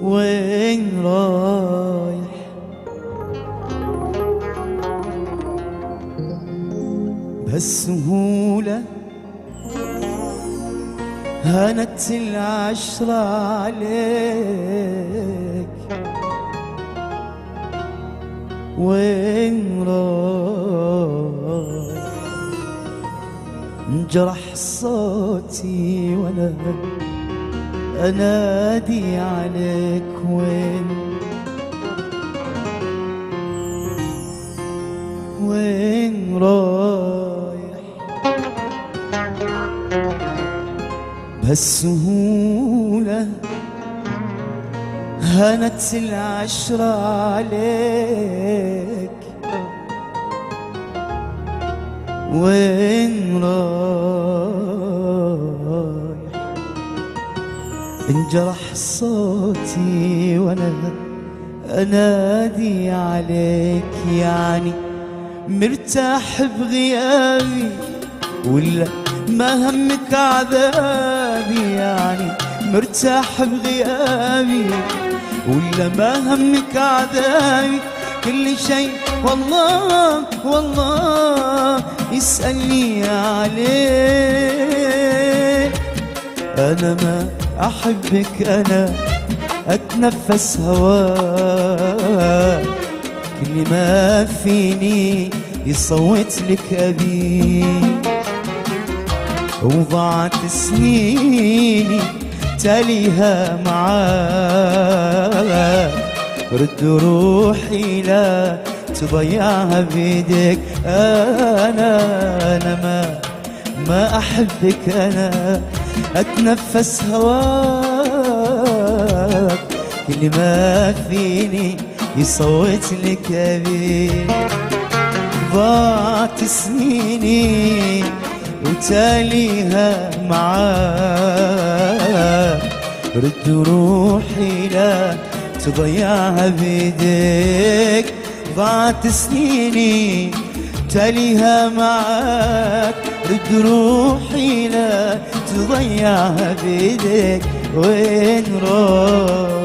وين رايح بهالسهولة؟ هانت العشرة عليك. وين رايح انجرح صوتي وانا انادي عليك. وين رايح بهالسهولة؟ هانت العشرة عليك. وين رايح انجرح صوتي وانا انادي عليك. يعني مرتاح بغيابي ولا ما همك عذابي؟ يعني مرتاح بغيابي ولا ما همك عذابي؟ كل شيء والله والله يسألني عليك. أنا ما أحبك، أنا أتنفس هواك. كل ما فيني يصوت لك أبي. وضاعت سنيني تاليها معاك. رد روحي لا تضيعها بيدك. أنا ما أحبك، أنا أتنفس هواك. كل ما فيني يصوت لك أبي. ضاعت سنيني وتاليها معاك. رد روحي لا تضيعها بيدك. ضاعت سنيني تاليها معاك. رد روحي لا تضيعها بيدك. وين رايح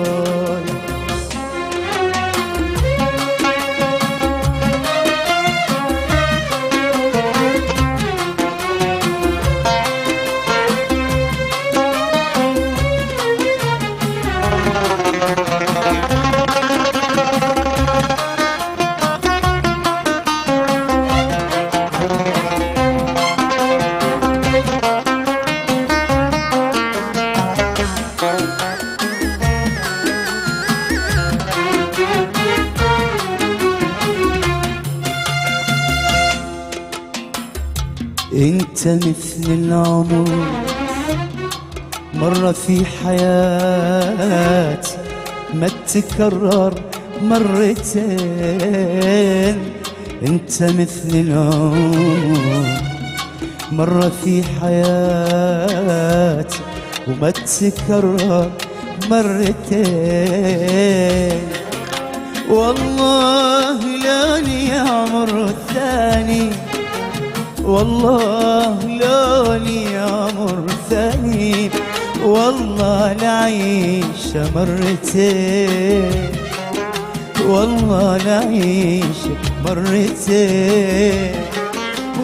انت مثل العمر مرة في حياتي ما تكرر مرتين. انت مثل العمر مرة في حياتي وما تكرر مرتين. والله لا لي عمر ثاني، والله لا لي عمر ثاني، والله لعيش مرتين، والله لعيش مرتين.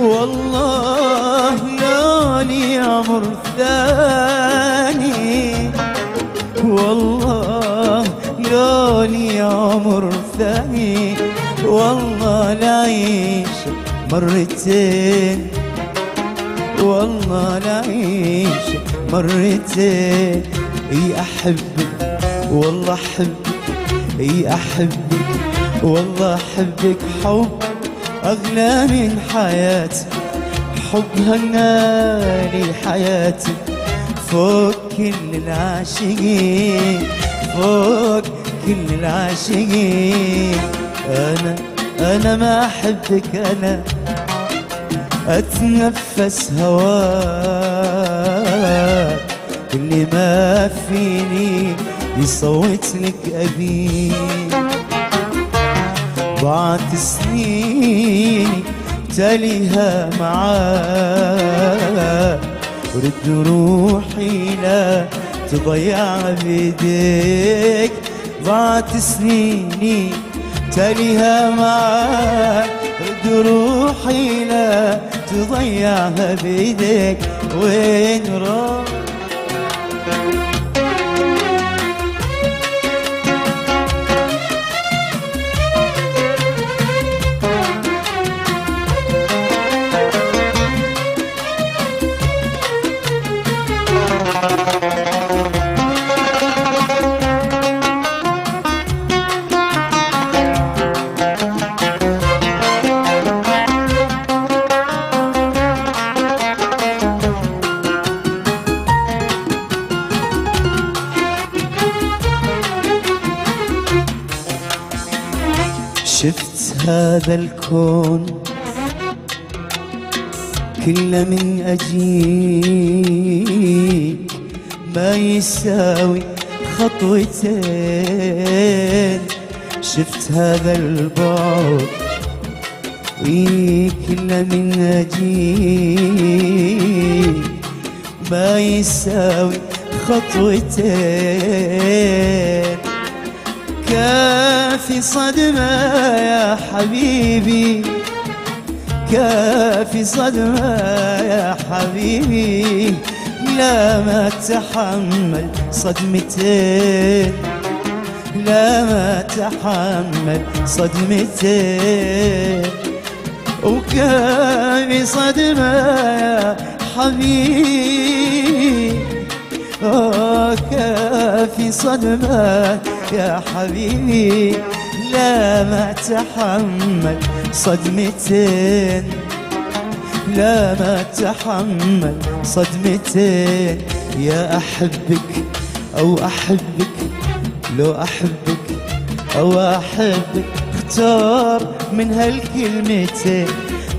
والله لا لي عمر ثاني، والله لا لي عمر ثاني، والله لعيش مرتين، والله لعيش مرتين. اي احبك والله احبك، اي احبك والله احبك. حب اغلى من حياتي، حب هنالي حياتي فوق كل العاشقين، فوق كل العاشقين. أنا ما أحبك، أنا أتنفس هواك. كل ما فيني يصوت لك أبي. ضاعت سنيني تاليها معاك. رد روحي لا تضيع بيديك. ضاعت سنيني تاليها معاك، رد روحي لا تضيعها بيديك. وين راح شفت هذا الكون كله من أجيك ما يساوي خطوتين. شفت هذا البعد كله من أجيك ما يساوي خطوتين. كافي صدمة يا حبيبي، كافي صدمة يا حبيبي، لا ما تحمل صدمتين، لا ما تحمل صدمتين. وكافي صدمة يا حبيبي، كافي صدمة يا حبيبي، لا ما تحمل صدمتين، لا ما تحمل صدمتين. يا أحبك أو أحبك، لو أحبك أو أحبك، اختار من هالكلمتين،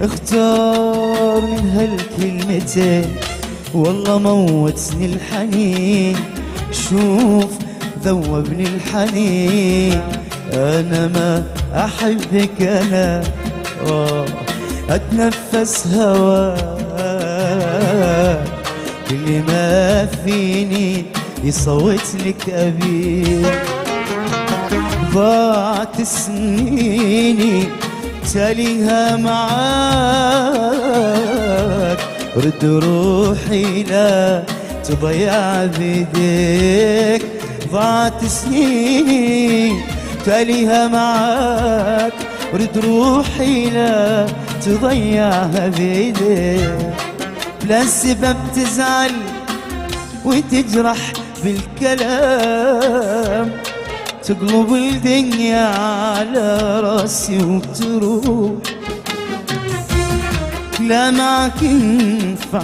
اختار من هالكلمتين. والله موتني الحنين، شوف ذوبني الحنين. أنا ما أحبك، أنا أتنفس هواك، اللي ما فيني يصوت لك أبي. ضاعت سنيني تاليها معاك، رد روحي لا تضيع بيديك. ضاعت سنيني تاليها معاك، رد روحي لا تضيعها بيديك. بلا سبب تزعل وتجرح بالكلام، تقلب الدنيا على راسي وتروح. لا معك ينفع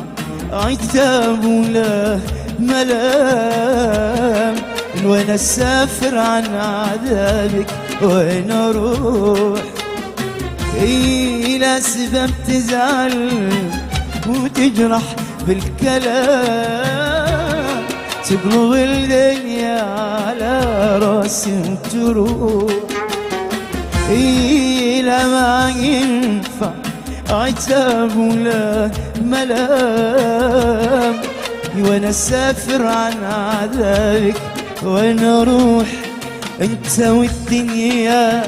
عتاب ولا ملام، وين اسافر عن عذابك وين اروح. لا سبب تزعل وتجرح بالكلام، تقلب الدنيا على راسي وتروح. لا ما ينفع عتاب ولا ملام، وانا اسافر عن عذابك وين اروح. انت والدنيا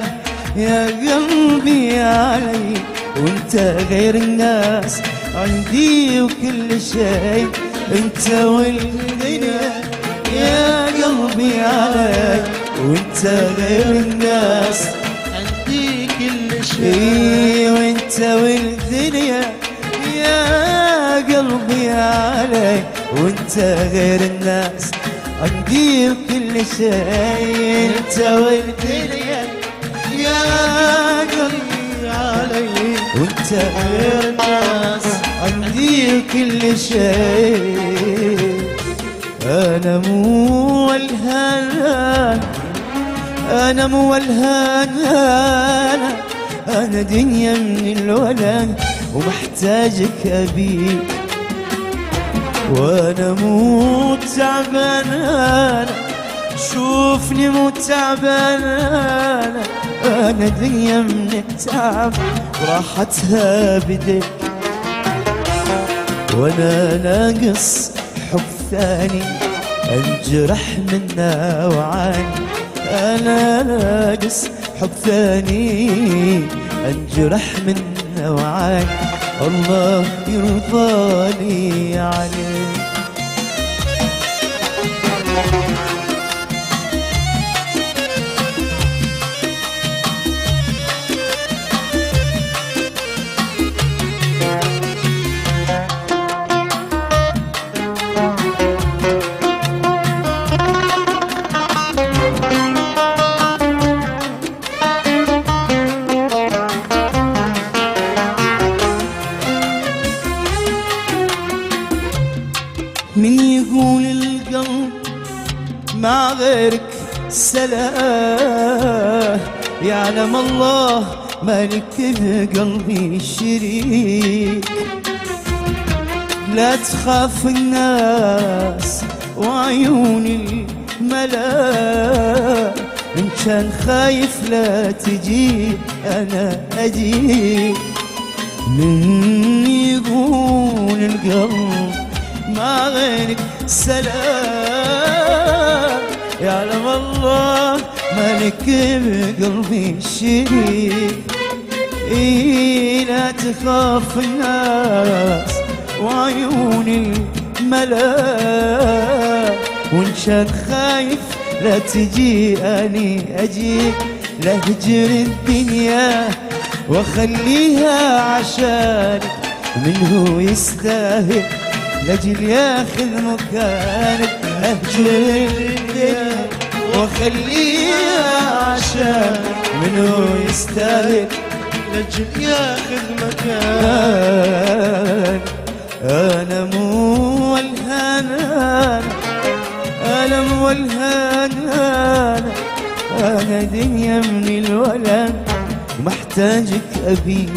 يا قلبي علي، وانت غير الناس عندي وكل شيء. انت والدنيا يا قلبي علي، وانت غير الناس عندي كل شيء. وانت والدنيا يا قلبي علي، وانت غير الناس عندي كل شيء. انت والدنيا يا قلبي علي، وانت غير الناس عندي كل شيء. انا مو الهان، انا مو الهان، انا دنيا من الولد ومحتاجك ابيك. وانا مو تعبان، شوفني مو تعبان، انا دنيا من التعب وراحتها بدك. وانا ناقص حب ثاني، انجرح منه وعاني، انا ناقص حب ثاني، انجرح منه وعاني، الله يرضاني عليه. من يقول القلب مع غيرك سلام، يعلم الله مالك بقلبي شريك. لا تخاف الناس وعيون الملا، إن كان خايف لا تجي أنا أجيك. من يقول القلب مع غيرك سلام، يعلم الله مالك بقلبي شريك. لا تخاف الناس وعيون الملا، وإن كان خايف لا تجي أني أجيك. لهجر الدنيا وخليها عشانك، من هو يستاهل لجل ياخذ مكانك. اهجر الدنيا وخليها عشان، منو يستاهل لجل ياخذ مكانك. انا مو الهان، انا مو الهان، انا دنيا من الولد ومحتاجك ابيك.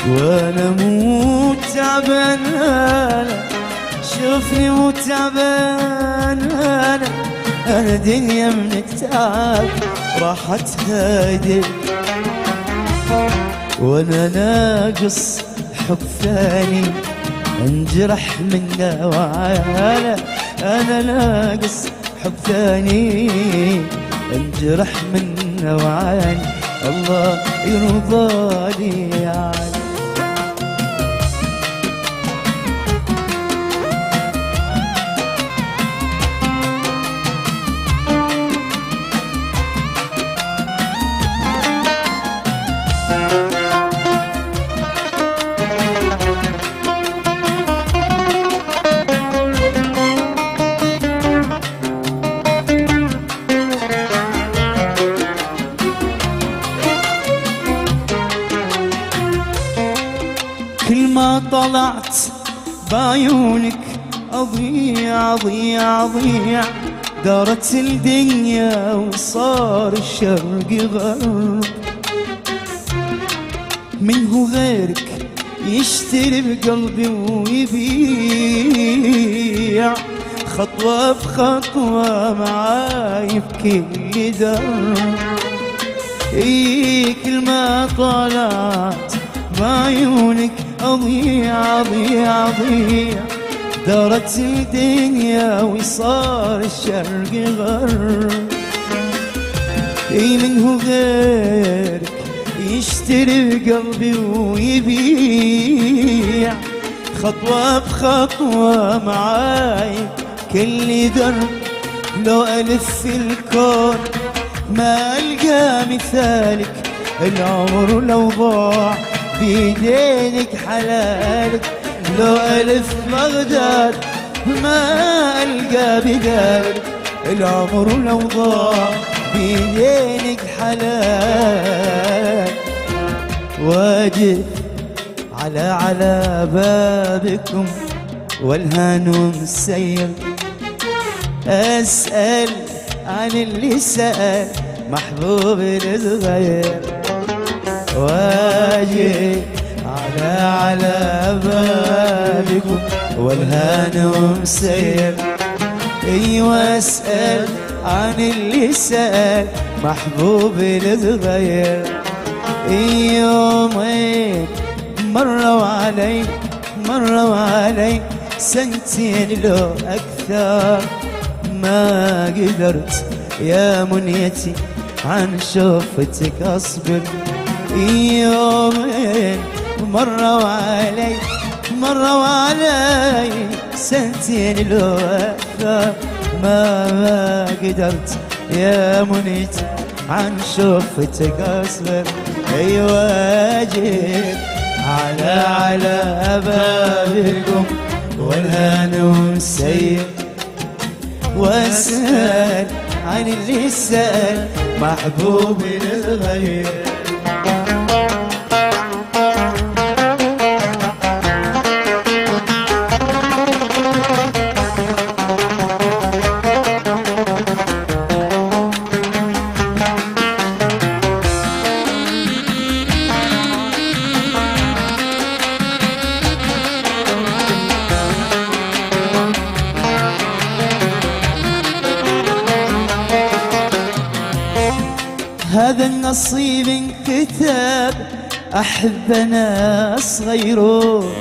وانا مو تعبان، شوفني مو تعبان، انا دنيا من التعب راحت هادي. وانا ناقص حب ثاني، انجرح منه وعانى، انا ناقص حب ثاني، انجرح منه وعاني، الله يرضاني علي. كل ما طلعت بعيونك أضيع أضيع أضيع، دارت الدنيا وصار الشرق غرب. منه غيرك يشتري بقلبي ويبيع، خطوة بخطوة معاي بكل درب. كل ما طلعت بعيونك أضيع أضيع أضيع، دارت الدنيا وصار الشرق غرب. منه غيرك يشتري قلبي ويبيع، خطوة بخطوة معاي كل درب. لو ألف الكون ما ألقى مثالك، العمر لو ضاع بيدينك حلالك. لو ألف بغداد ما ألقى بدالك، العمر لو ضاع بيدينك حلال. واجب على بابكم والهان مسير، أسأل عن اللي سأل محبوب الصغير. واجب على بابكم والهان مسير، ايوه اسأل عن اللي سأل محبوب الصغير. يومين مروا علي سنتين لو أكثر، ما قدرت يا منيتي عن شوفتك أصبر. يومين مروا علي سنتين لو أكثر، ما قدرت يا منيتي عن شوفتك أصبر. أيوة جيت على بابكم والهان والسير، واسأل عن اللي سأل محبوبي للغير. هذا النصيب انكتب، أحب ناس غيره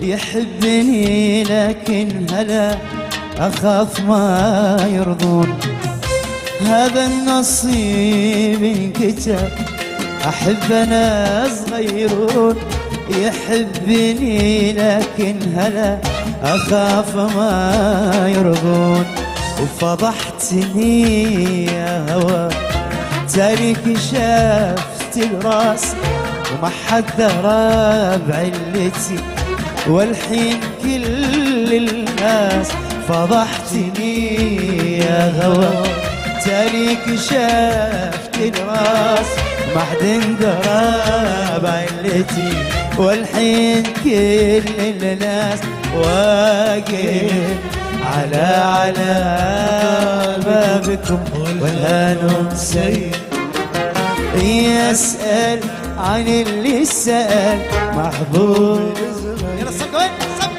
يحبني، لكن هلا أخاف ما يرضون. هذا النصيب انكتب، أحب ناس غيره يحبني، لكن هلا أخاف ما يرضون. وفضحتني يا هوى تاريك شافت الراس، وما حد درى بعلتي، والحين كل الناس. فضحتني يا هوى تاريك شافت الراس، ما حد درى بعلتي، والحين كل الناس. واقف على بابكم والهان سير، يسأل عن اللي سأل محبوب. يلا صب وين صب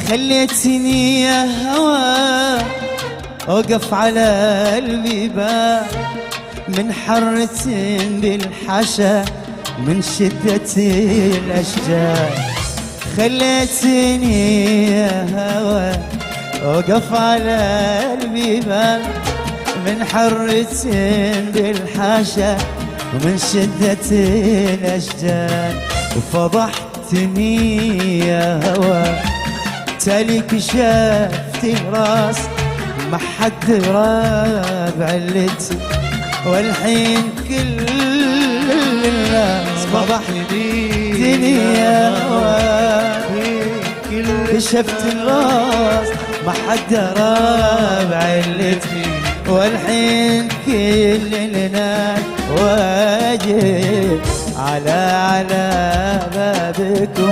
خليتني يا هوى أوقف على البيبان، من حرة بالحشا من شدة الأشجار. خليتني يا هوى أوقف على البيبان، من حرة بالحشا ومن شدة الأشجار. وفضحتني يا هوى تاليك شافت الراس، ما حد راب علتي، والحين كل الناس. فضحتني يا هوى كشفت الراس، ما حد راب علتي، والحين كل الناس. واجب على بابكم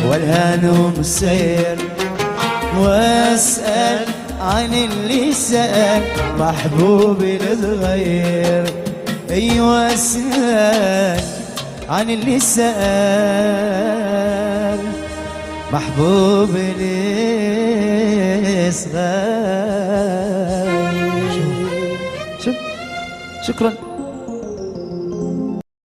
والهان مسير، واسأل عن اللي سأل محبوبي للغير. ايوه اسأل عن اللي سأل محبوبي للغير. شكرا.